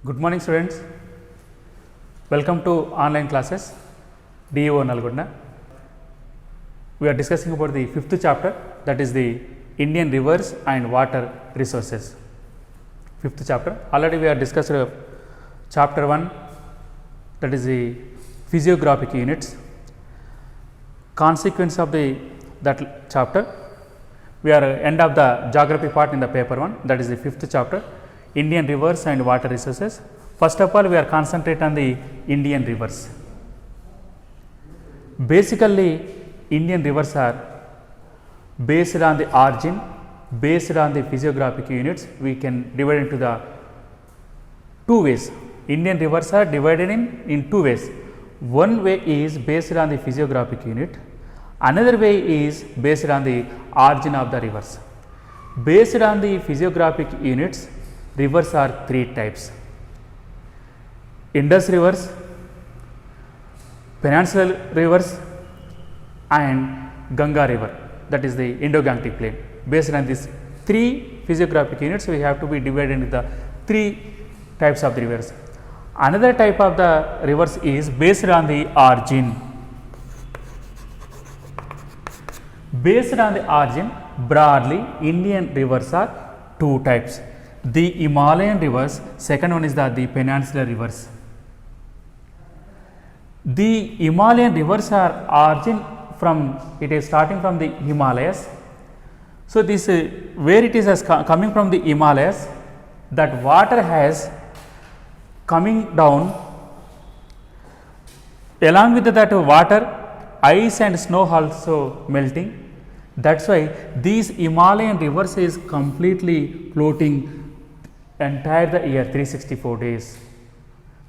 Good morning students, welcome to online classes DEO Nalgonda. We are discussing about the 5th chapter, that is the Indian rivers and water resources. 5th chapter, already we are discussed chapter 1, that is the physiographic units. Consequence of that chapter, we are end of the geography part in the paper 1, that is the 5th chapter, Indian rivers and water resources. First of all, we are concentrate on the Indian rivers. Basically, Indian rivers are based on the origin, based on the physiographic units. We can divide into the two ways. Indian rivers are divided in two ways. One way is based on the physiographic unit, another way is based on the origin of the rivers. Based on the physiographic units, rivers are three types: Indus rivers, peninsular rivers and Ganga river, that is the Indo-Gangetic plain. Based on these three physiographic units, we have to be divided into the three types of the rivers. Another type of the rivers is based on the origin. Based on the origin, broadly Indian rivers are two types: the Himalayan rivers, second one is the peninsular rivers. The Himalayan rivers are origin from, it is starting from the Himalayas. So, this where it is as coming from the Himalayas, that water has coming down, along with that water, ice and snow also melting. That is why these Himalayan rivers is completely floating entire the year 364 days.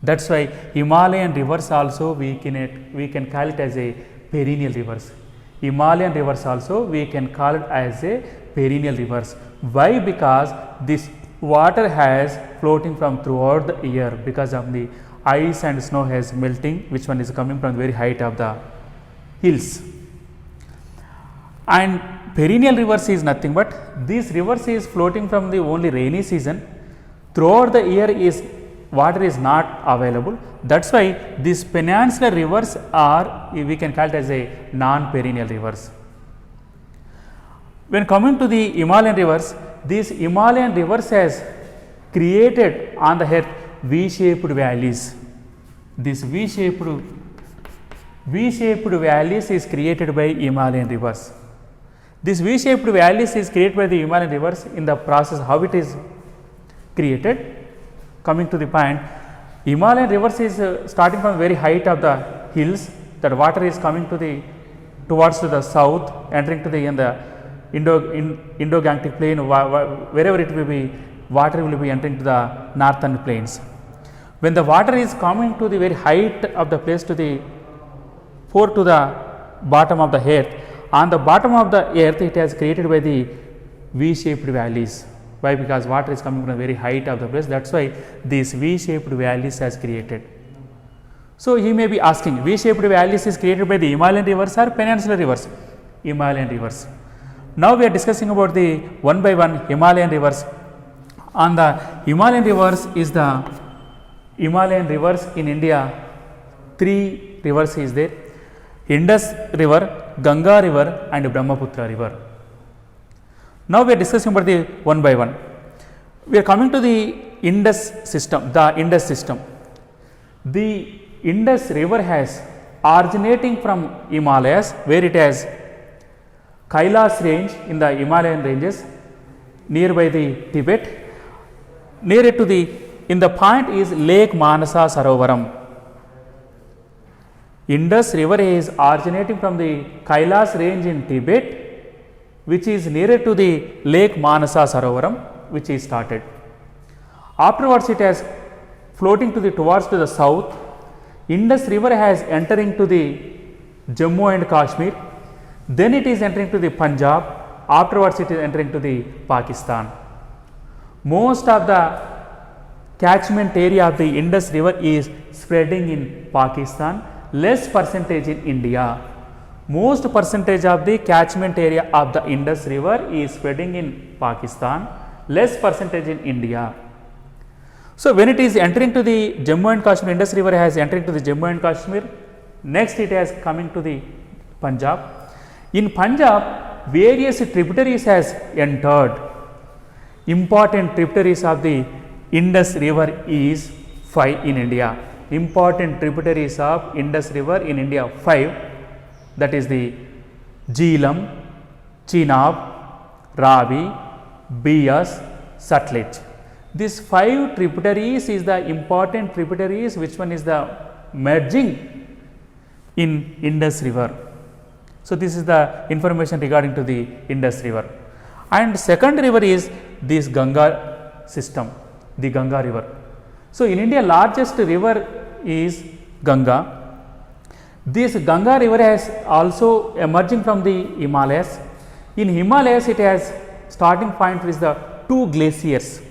That is why Himalayan rivers also we can call it as a perennial rivers. Himalayan rivers also we can call it as a perennial rivers. Why? Because this water has floating from throughout the year because of the ice and snow has melting, which one is coming from the very height of the hills. And perennial rivers is nothing but these rivers is floating from the only rainy season. Throughout the year is water is not available. That is why these peninsular rivers are, we can call it as a non-perennial rivers. When coming to the Himalayan rivers, these Himalayan rivers has created on the earth V-shaped valleys. This V-shaped valleys is created by Himalayan rivers. This V-shaped valleys is created by the Himalayan rivers. In the process, how it is created? Coming to the point, Himalayan rivers is starting from very height of the hills. That water is coming to the towards to the south, entering to the Indo-Gangetic plain. Wherever it will be, water will be entering to the northern plains. When the water is coming to the very height of the place to the to the bottom of the earth, on the bottom of the earth it has created by the V-shaped valleys. Why? Because water is coming from the very height of the place. That is why these V-shaped valleys has created. So, he may be asking, V-shaped valleys is created by the Himalayan rivers or peninsular rivers? Himalayan rivers. Now, we are discussing about the one by one Himalayan rivers. On the Himalayan rivers is the Himalayan rivers in India, three rivers is there: Indus river, Ganga river and Brahmaputra river. Now, we are discussing about the one by one. We are coming to the Indus system, the Indus system. The Indus river has originating from Himalayas, where it has Kailas range in the Himalayan ranges nearby the Tibet. Near it to the, in the point is Lake Manasa Sarovaram. Indus river is originating from the Kailas range in Tibet, which is nearer to the Lake Manasa Sarovaram, which is started. Afterwards, it has floating to the towards to the south. Indus river has entering to the Jammu and Kashmir. Then it is entering to the Punjab. Afterwards, it is entering to the Pakistan. Most of the catchment area of the Indus river is spreading in Pakistan, less percentage in India. Most percentage of the catchment area of the Indus river is spreading in Pakistan, less percentage in India. So when it is entering to the Jammu and Kashmir, Indus river has entering to the Jammu and Kashmir, next it has coming to the Punjab. In Punjab, various tributaries has entered. Important tributaries of the Indus river is 5 in India. Important tributaries of Indus river in India 5, that is the Jhelum, Chenab, Ravi, Beas, Sutlej. These 5 tributaries is the important tributaries, which one is the merging in Indus river. So this is the information regarding to the Indus river. And second river is this Ganga system, the Ganga river. So in India, largest river is Ganga. This Ganga river has also emerging from the Himalayas. In Himalayas, it has starting point is the 2 glaciers.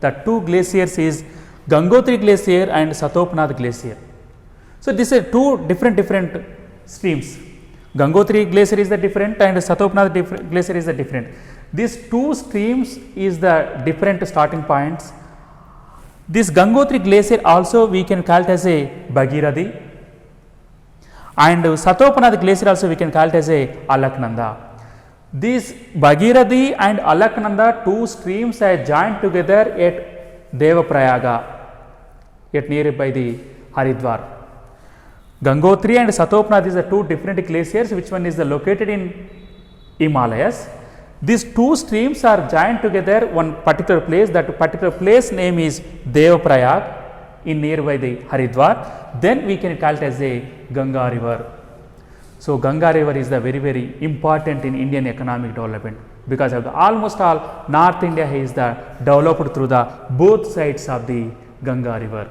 The 2 glaciers is Gangotri glacier and Satopnath glacier. So this is 2 different streams. Gangotri glacier is the different and Satopnath glacier is the different. These 2 streams is the different starting points. This Gangotri glacier also we can call it as a Bhagirathi, and Satopnath glacier also we can call it as a Alaknanda. These Bhagirathi and Alaknanda 2 streams are joined together at Devaprayaga, at nearby the Haridwar. Gangotri and Satopnath is the 2 different glaciers, which one is located in Himalayas. These 2 streams are joined together one particular place. That particular place name is Devaprayag in nearby the Haridwar. Then we can call it as a Ganga river. So Ganga river is the very important in Indian economic development, because of the almost all North India is the developed through the both sides of the Ganga river.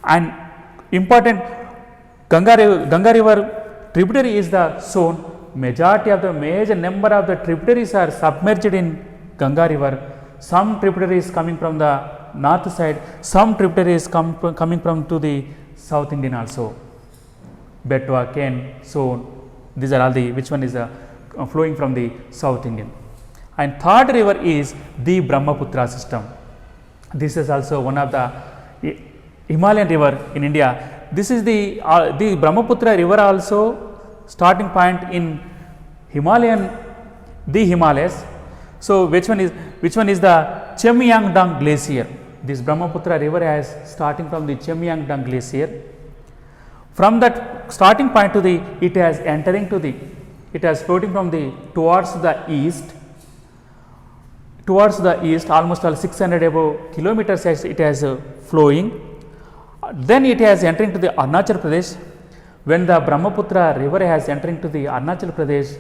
And important Ganga river tributary is the Son. Majority of the major number of the tributaries are submerged in Ganga river. Some tributaries coming from the north side, some tributaries coming from to the South Indian also. Betwa, Ken, Son, these are all the which one is flowing from the South Indian. And third river is the Brahmaputra system. This is also one of the Himalayan river in India. This is the Brahmaputra river also starting point in the Himalayas. So which one is the Chemyangdang glacier. This Brahmaputra river has starting from the Chemyangdang glacier. From that starting point to the it has entering to the it has floating from the towards the east almost all 600 above kilometers as it has flowing. Then it has entering to the Arunachal Pradesh. When the Brahmaputra river has entering to the Arunachal Pradesh,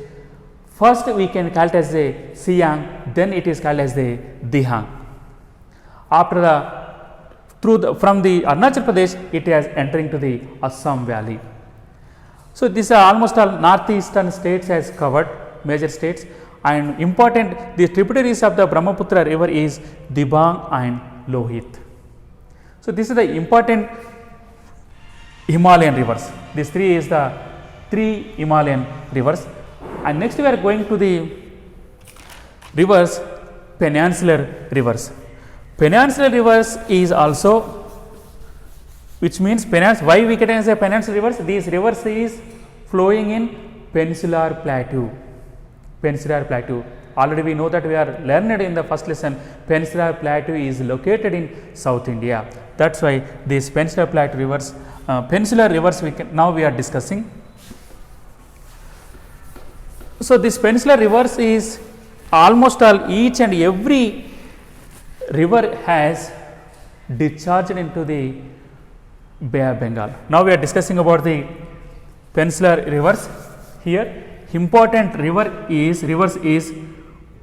first we can call it as a Siang, then it is called as the Dihang. After from the Arunachal Pradesh, it has entering to the Assam Valley. So this almost all northeastern states has covered, major states, and important the tributaries of the Brahmaputra river is Dibang and Lohit. So this is the important Himalayan rivers. These 3 is the 3 Himalayan rivers. And next we are going to the rivers, peninsular rivers. Peninsular rivers is also, which means why we can say peninsular rivers? These rivers is flowing in peninsular plateau. Peninsular plateau. Already we know that we are learned in the first lesson. Peninsular plateau is located in South India. That's why these peninsular plateau rivers. Peninsular rivers now we are discussing. So this peninsular rivers is almost all each and every river has discharged into the Bay of Bengal. Now we are discussing about the peninsular rivers. Here important rivers is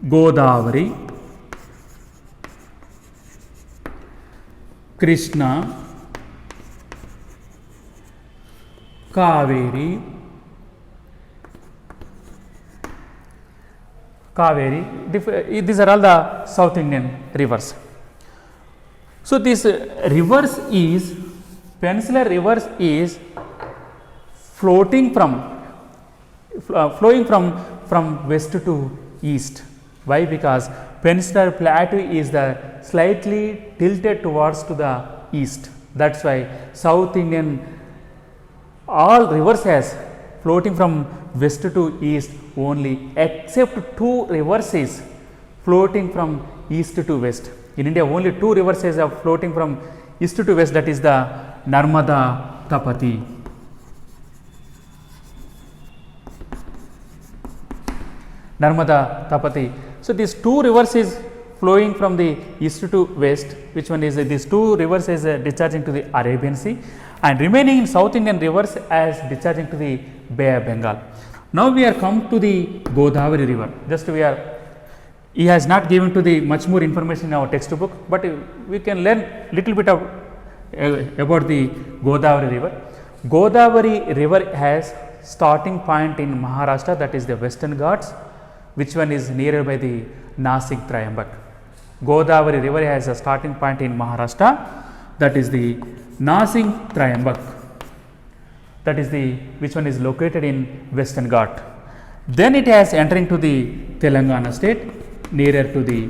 Godavari, Krishna, Kaveri, these are all the South Indian rivers. So this rivers is peninsular rivers is flowing from west to east. Why? Because Peninsular Plateau is the slightly tilted towards to the east. That's why South Indian all rivers has floating from west to east only, except two rivers is floating from east to west. In India only two rivers are floating from east to west, that is the Narmada, Tapati. Narmada, Tapati. So, these two rivers is flowing from the east to west, which one is these two rivers is discharging to the Arabian Sea, and remaining in South Indian rivers as discharging to the Bay of Bengal. Now, we are come to the Godavari river. Just we are, he has not given to the much more information in our textbook, but we can learn little bit of about the Godavari river. Godavari river has starting point in Maharashtra, that is the Western Ghats, which one is nearer by the Nasik Trayambak. Godavari river has a starting point in Maharashtra, that is the Nasik Trayambak, that is the which one is located in Western Ghat. Then it has entering to the Telangana state nearer to the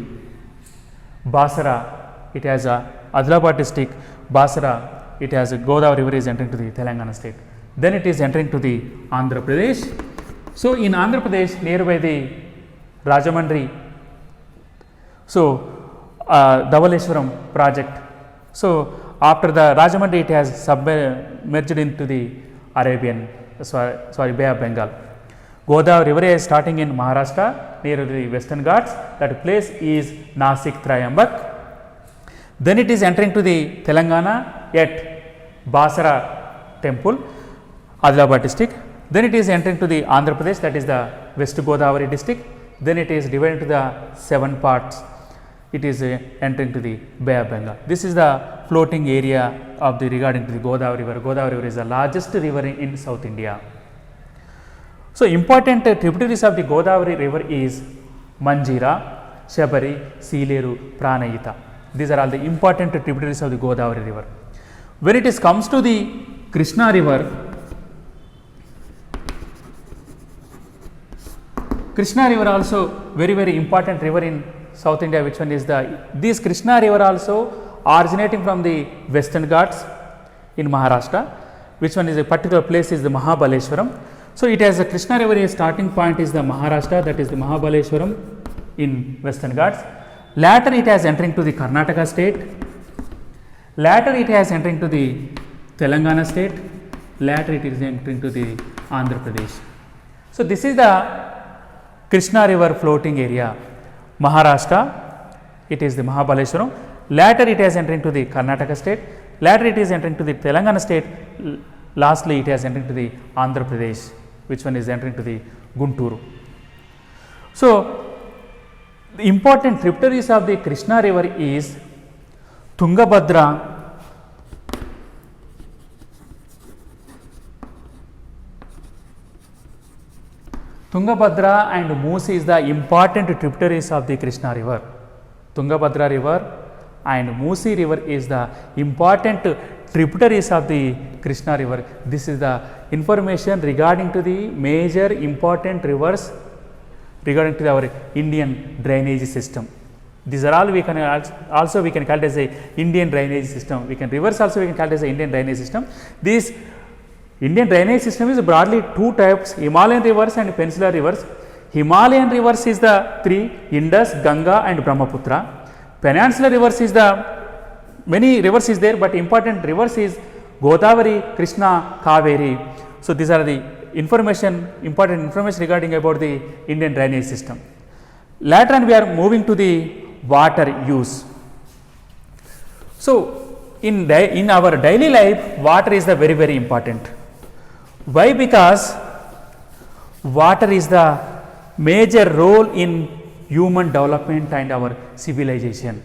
Basra. It has a Adilabad district, Basra. It has a Godavari river is entering to the Telangana state. Then it is entering to the Andhra Pradesh. So, in Andhra Pradesh nearby the Rajamandri, so Dhavaleshwaram project. So, after the Rajamandri it has submerged into the Arabian Bay of Bengal. Godavari river is starting in Maharashtra near the Western Ghats. That place is Nasik Trayambak. Then it is entering to the Telangana at Basra temple, Adilabad district. Then it is entering to the Andhra Pradesh, that is the West Godavari district. Then it is divided into the 7 parts. It is entering to the Bay of Bengal. This is the floating area of the regarding to the Godavari river. Godavari river is the largest river in South India. So, important tributaries of the Godavari river is Manjira, Shabari, Seeleru, Pranayita. These are all the important tributaries of the Godavari river. When it comes to the Krishna river, Krishna river also very important river in South India, which one is this Krishna river also originating from the Western Ghats in Maharashtra, which one is a particular place is the Mahabaleshwaram. So, it has a Krishna river, a starting point is the Maharashtra, that is the Mahabaleshwaram in Western Ghats. Later it has entering to the Karnataka state, later it has entering to the Telangana state, later it is entering to the Andhra Pradesh. So, this is the Krishna river floating area. Maharashtra, it is the Mahabaleshwaram, later it has entering to the Karnataka state, later it is entering to the Telangana state, lastly it has entering to the Andhra Pradesh, which one is entering to the Guntur. So, the important tributaries of the Krishna river is Tungabhadra, Tungabhadra and Moosi is the important tributaries of the Krishna river. Tungabhadra river and Moosi river is the important tributaries of the Krishna river. This is the information regarding to the major important rivers regarding to our Indian drainage system. These are all we can also we can call it as a Indian drainage system. We can rivers also we can call it as a Indian drainage system. This Indian drainage system is broadly two types, Himalayan rivers and peninsular rivers. Himalayan rivers is the 3 Indus, Ganga and Brahmaputra. Peninsular rivers is the many rivers is there, but important rivers is Godavari, Krishna, Kaveri. So, these are the important information regarding about the Indian drainage system. Later on we are moving to the water use. So, in our daily life water is the very important. Why? Because water is the major role in human development and our civilization.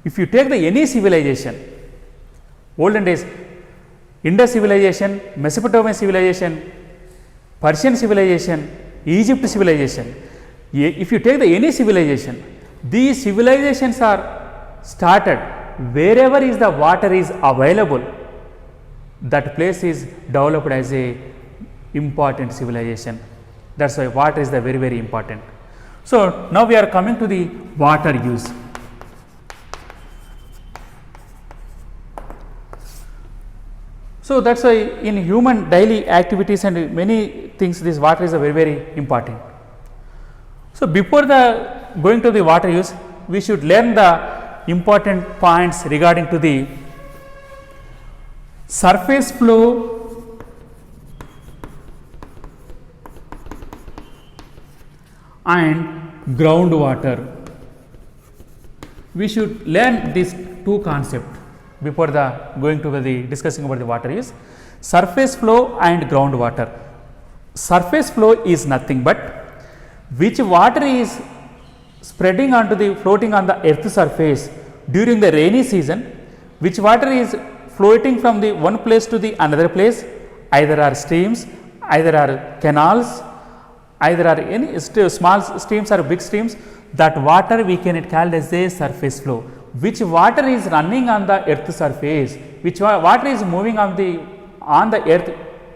If you take any civilization, olden days, Indus civilization, Mesopotamian civilization, Persian civilization, Egypt civilization, if you take any civilization, these civilizations are started wherever is the water is available, that place is developed as a important civilization. That is why water is the very important. So, now we are coming to the water use. So, that is why in human daily activities and many things this water is a very important. So, before the going to the water use, we should learn the important points regarding to the surface flow and groundwater. We should learn these two concepts before the going to the discussing about the water use. Surface flow and groundwater. Surface flow is nothing but which water is spreading onto the floating on the earth surface during the rainy season, which water is floating from the one place to the another place, either are streams, either are canals, either are any small streams or big streams, that water we can call as a surface flow. Which water is running on the earth surface, which water is moving on the earth,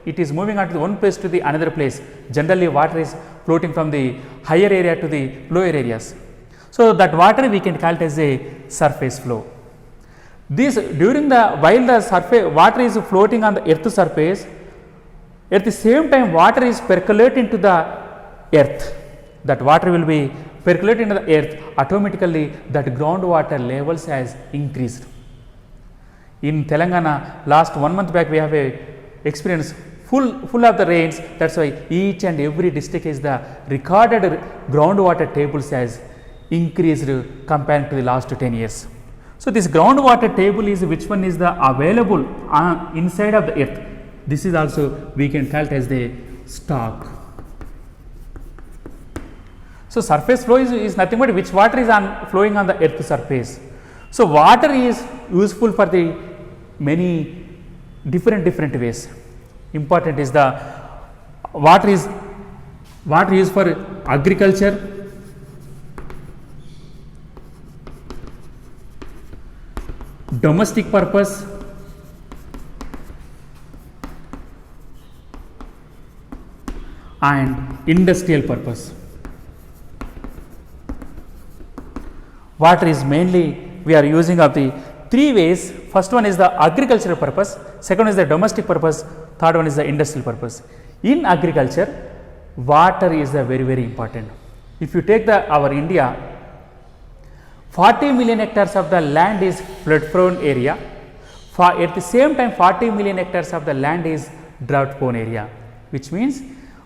it is moving on to one place to the another place. Generally water is floating from the higher area to the lower areas. So, that water we can call it as a surface flow. This during the while the surface water is floating on the earth surface, at the same time water is percolating to the earth. That water will be percolating into the earth, automatically that groundwater levels has increased. In Telangana last 1 month back we have a experience full of the rains, that is why each and every district is the recorded groundwater tables has increased compared to the last 10 years. So, this groundwater table is which one is the available inside of the earth. This is also we can call it as the stock. So, surface flow is nothing but which water is flowing on the earth surface. So, water is useful for the many different ways. Important is the water is used for agriculture, domestic purpose, and industrial purpose. Water is mainly we are using of the three ways. First one is the agricultural purpose, second is the domestic purpose, third one is the industrial purpose. In agriculture, water is very important. If you take our India, 40 million hectares of the land is flood prone area, at the same time 40 million hectares of the land is drought prone area, which means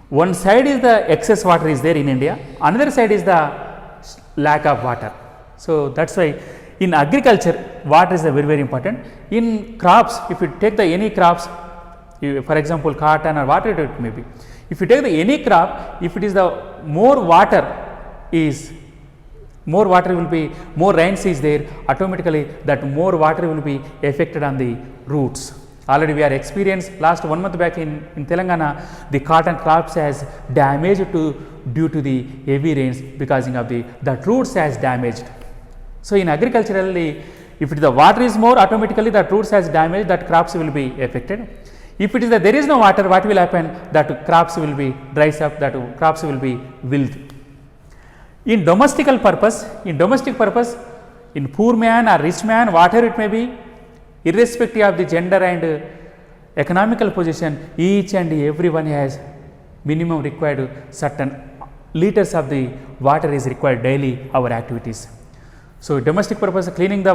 one side is the excess water is there in India, another side is the lack of water. So, that is why in agriculture water is very important. In crops, if you take the any crops, for example cotton or whatever it may be, if you take the any crop, if it is the more water will be, more rains is there, automatically that more water will be affected on the roots. Already we are experienced last 1 month back in Telangana, the cotton crops has damaged due to the heavy rains, because of that roots has damaged. So, in agriculturally, if the water is more, automatically that roots has damaged, that crops will be affected. If it is that there is no water, what will happen? That crops will be dries up, that crops will be wilt. In domestic purpose, in poor man or rich man, whatever it may be, irrespective of the gender and economical position, each and everyone has minimum required certain liters of the water is required daily our activities. So, domestic purpose, cleaning the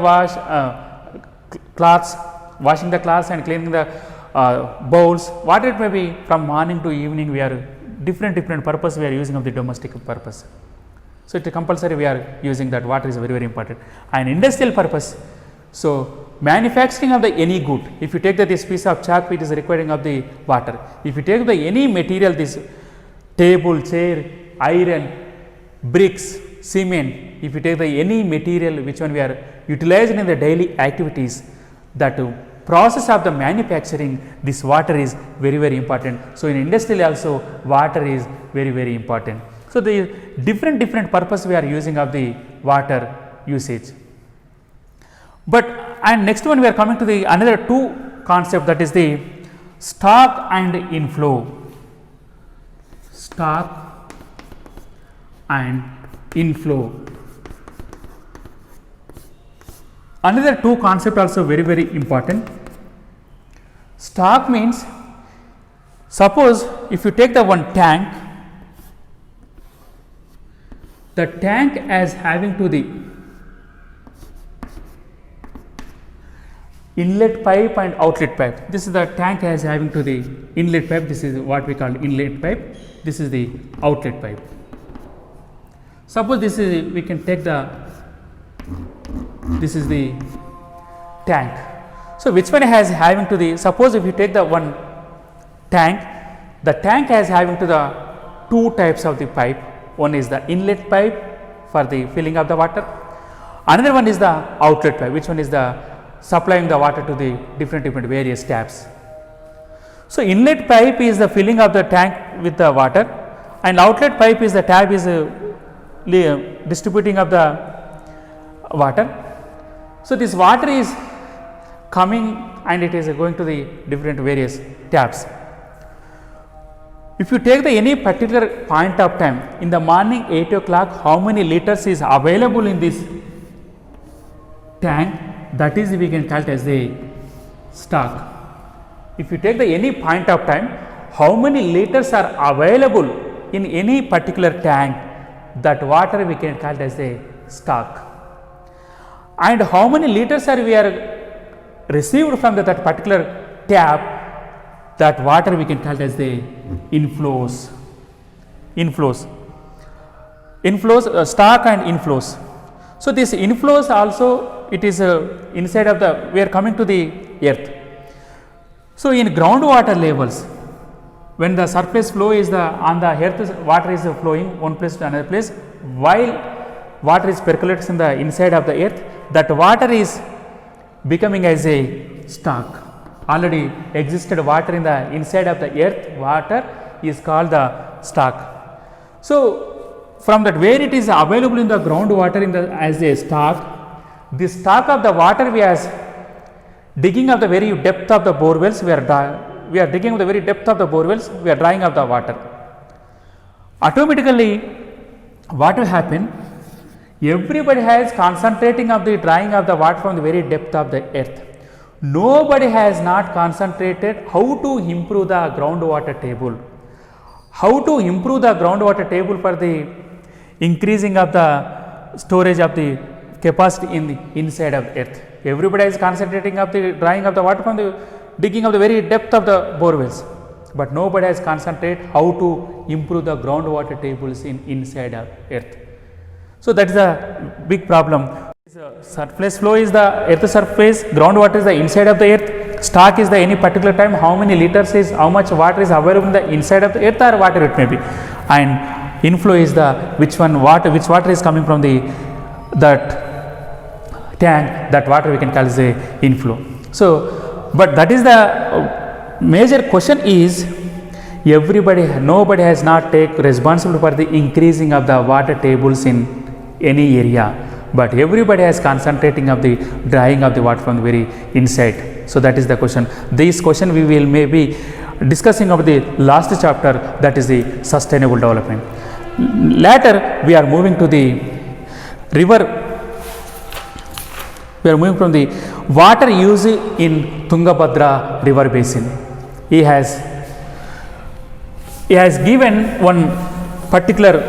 cloths, washing the cloths and cleaning the bowls, what it may be, from morning to evening we are different purpose we are using of the domestic purpose. So, it is compulsory we are using that water is very important. And industrial purpose, so manufacturing of the any good, if you take this piece of chalk, it is requiring of the water. If you take the any material, this table, chair, iron, bricks, cement, if you take the any material which one we are utilizing in the daily activities, that process of the manufacturing, this water is very important. So, in industry also water is very important. So, the different purpose we are using of the water usage. But and next one we are coming to the another two concept, that is the stock and inflow. Stock and inflow. Another two concept also very important. Stock means, suppose if you take the one tank, the tank as having to the inlet pipe and outlet pipe. This is the tank as having to the inlet pipe. This is what we call inlet pipe. This is the outlet pipe. Suppose this is, we can take the, this is the tank. So which one has having to the, suppose if you take the one tank, the tank has having to the two types of the pipe. One is the inlet pipe for the filling of the water. Another one is the outlet pipe, which one is the supplying the water to the different various taps. So inlet pipe is the filling of the tank with the water, and outlet pipe is the tap is distributing of the water. So this water is coming and it is going to the different various taps. If you take the any particular point of time in the morning 8 o'clock, how many liters is available in this tank, that is we can call it as the stock. If you take the any point of time, how many liters are available in any particular tank, that water we can call it as the stock. And how many liters are we are received from that particular tap, that water we can call it as the inflows. Stock and inflows. So this inflows also, it is inside of the, we are coming to the earth. So in groundwater levels, when the surface flow is the on the earth, water is flowing one place to another place, while water is percolates in the inside of the earth, that water is becoming as a stock. Already existed water in the inside of the earth, water is called the stock. So from that where it is available in the groundwater in the as a stock, the stock of the water we are digging of the very depth of the borewells, we are digging of the very depth of the borewells, we are drying up the water. Automatically what will happen? Everybody has concentrating of the drying of the water from the very depth of the earth. Nobody has not concentrated how to improve the groundwater table. How to improve the groundwater table for the increasing of the storage of the capacity in the inside of the earth. Everybody is concentrating of the drying of the water from the digging of the very depth of the borewells, but nobody has concentrated how to improve the groundwater tables in inside of earth. So that is a big problem. Surface flow is the earth surface, groundwater is the inside of the earth, stock is the any particular time how many liters is, how much water is available in the inside of the earth or water it may be, and inflow is the which water is coming from the that tank, that water we can call as the inflow. So but that is the major question is, nobody has not take responsibility for the increasing of the water tables in any area, but everybody has concentrating of the drying of the water from the very inside. So that is the question. This question we will maybe discussing of the last chapter, that is the sustainable development. Later we are moving to the river. We are moving from the water use in Tungabhadra river basin. He has given one particular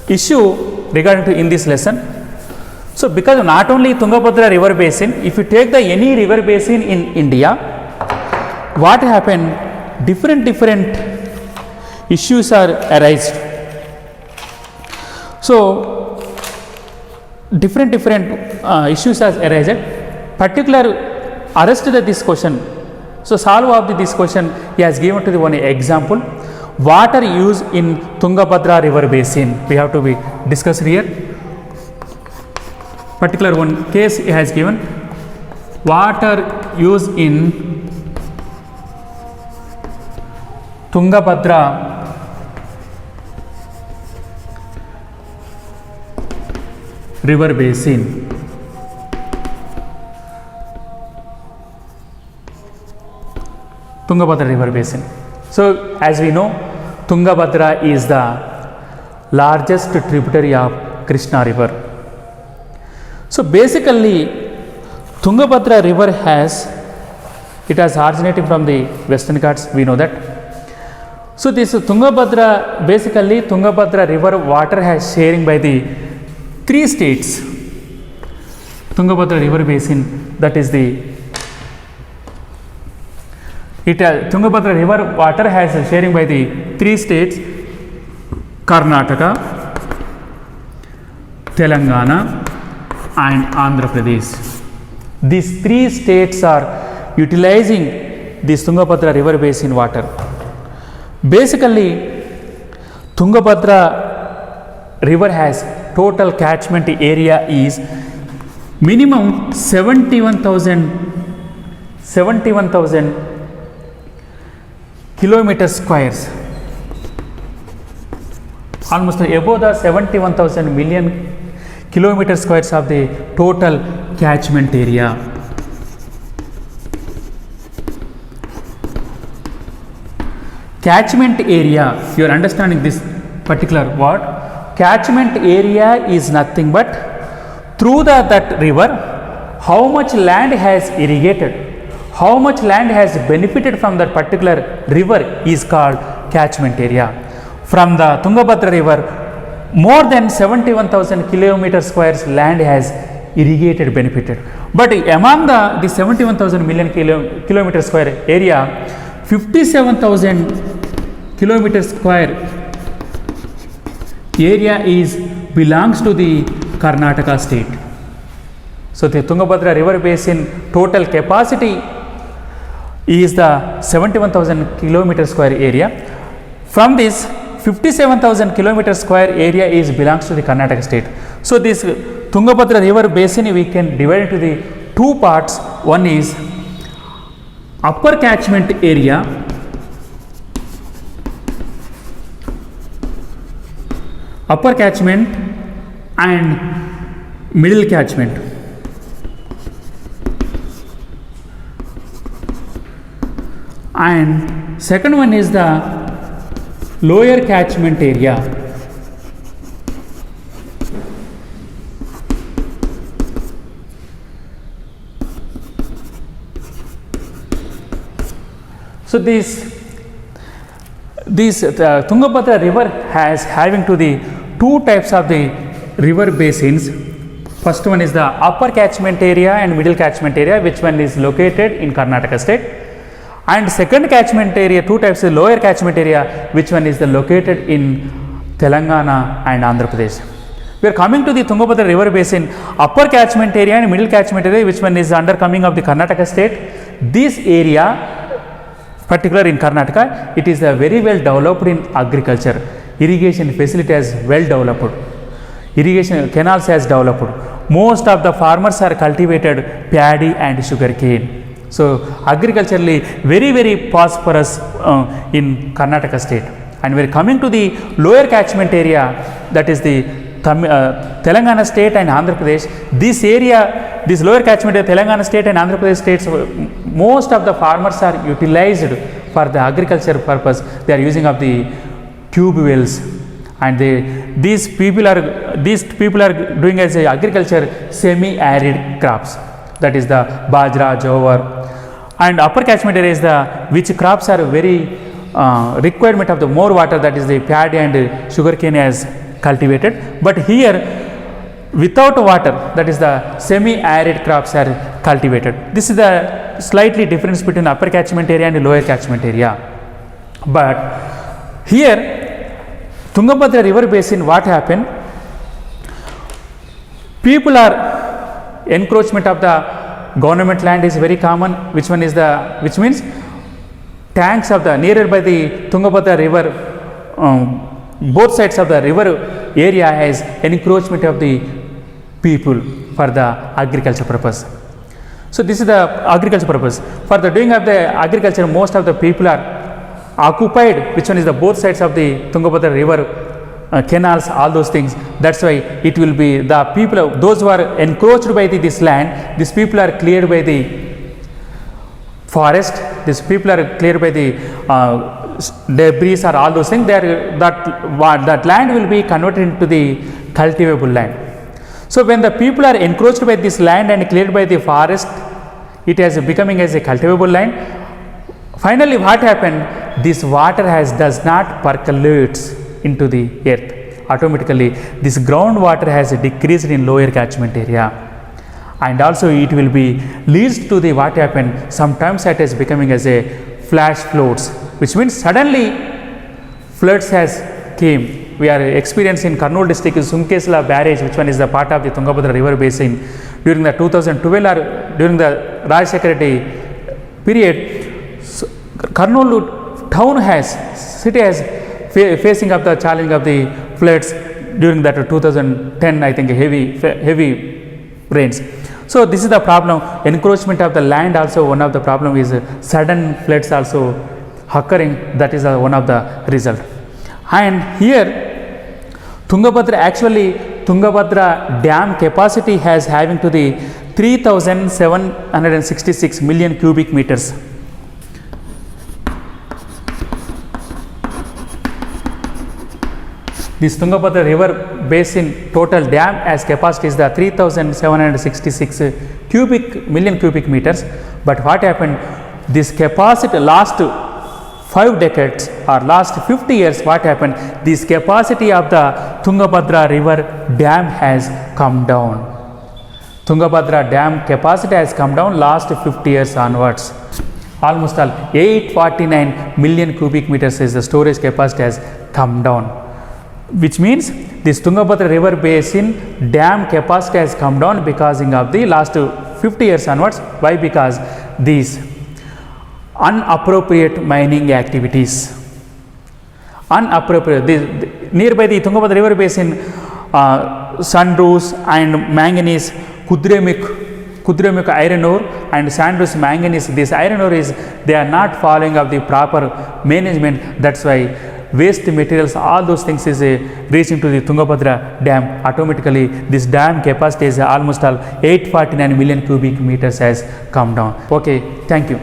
issue regarding to in this lesson. So because not only Tungabhadra river basin, if you take the any river basin in India, what happened, different issues are arised. So different issues are arised, particular arrest this question. So solve of this question he has given to the one example, water use in Tungabhadra river basin. We have to be discussed here. Particular one case he has given, water use in Tungabhadra river basin. Tungabhadra river basin. So as we know, Tungabhadra is the largest tributary of Krishna river. So basically Tungabhadra river has originated from the Western Ghats, we know that. So this Tungabhadra, basically Tungabhadra river water has sharing by the 3 states. Tungabhadra river basin, that is Tungabhadra river water has sharing by the 3 states: Karnataka, Telangana and Andhra Pradesh. These 3 states are utilizing this Tungabhadra river basin water. Basically, Tungabhadra river has total catchment area is minimum 71,000 kilometers squares, almost above the 71,000 million kilometer squares of the total catchment area. Catchment area, you are understanding this particular word. Catchment area is nothing but through that river, how much land has irrigated, how much land has benefited from that particular river is called catchment area. From the Tungabhadra river, more than 71,000 kilometer squares land has irrigated, benefited. But among the 71,000 million kilometer square area, 57,000 kilometer square area belongs to the Karnataka state. So the Tungabhadra river basin total capacity is the 71,000 kilometer square area. From this 57,000 kilometer square area belongs to the Karnataka state. So this Tungabhadra river basin we can divide into the 2 parts. One is upper catchment area, and middle catchment. And second one is the lower catchment area. So this Tungabhadra river has having to the 2 types of the river basins. First one is the upper catchment area and middle catchment area, which one is located in Karnataka state. And second catchment area, 2 types of lower catchment area, which one is located in Telangana and Andhra Pradesh. We are coming to the Tungabhadra river basin, upper catchment area and middle catchment area, which one is under coming of the Karnataka state. This area, particular in Karnataka, it is very well developed in agriculture. Irrigation facility has well developed. Irrigation canals has developed. Most of the farmers are cultivated paddy and sugarcane. So agriculturally very prosperous in Karnataka state. And we are coming to the lower catchment area, that is the Telangana state and Andhra Pradesh. This area, this lower catchment area, Telangana state and Andhra Pradesh states, most of the farmers are utilized for the agriculture purpose. They are using of the tube wells, and these people are doing as a agriculture semi-arid crops, that is the bajra, jowar. And upper catchment area is which crops are very requirement of the more water, that is the paddy and sugarcane as cultivated. But here without water, that is the semi-arid crops are cultivated. This is the slightly difference between upper catchment area and lower catchment area. But here Tungabhadra river basin, what happened? People are encroachment of the government land is very common. Which means tanks of the nearer by the Tungabhadra river, both sides of the river area has encroachment of the people for the agriculture purpose. So this is the agriculture purpose. For the doing of the agriculture, most of the people are occupied, which one is the both sides of the Tungabhadra river, canals, all those things. That's why it will be the people, those who are encroached by this land, these people are cleared by the forest, these people are cleared by the debris or all those things, that land will be converted into the cultivable land. So when the people are encroached by this land and cleared by the forest, it is becoming as a cultivable land. Finally, what happened? This water does not percolate into the earth. Automatically, this groundwater has decreased in lower catchment area, and also it will be leads to the what happened. Sometimes it is becoming as a flash floods, which means suddenly floods has came. We are experiencing Kurnool district Sunkesla barrage, which one is the part of the Tungabhadra river basin. During the 2012 or during the Rajshekhar Reddy period, Kurnool town city has facing up the challenge of the floods during that 2010, I think, heavy rains. So this is the problem. Encroachment of the land also one of the problem is sudden floods also occurring. That is one of the result. And here Tungabhadra dam capacity has having to the 3,766 million cubic meters. This Tungabhadra river basin total dam as capacity is the 3,766 million cubic meters. But what happened? This capacity last 5 decades or last 50 years, what happened? This capacity of the Tungabhadra river dam has come down. Tungabhadra dam capacity has come down last 50 years onwards. Almost all 849 million cubic meters is the storage capacity has come down, which means this Tungabhadra river basin dam capacity has come down because of the last 50 years onwards. Why? Because these unappropriate mining activities. Nearby the Tungabhadra river basin, Sandroos and manganese, Kudremukh iron ore and Sandroos manganese. This iron ore they are not following of the proper management. That's why waste materials, all those things is reaching to the Tungabhadra dam. Automatically, this dam capacity is almost all 849 million cubic meters has come down. Okay, thank you.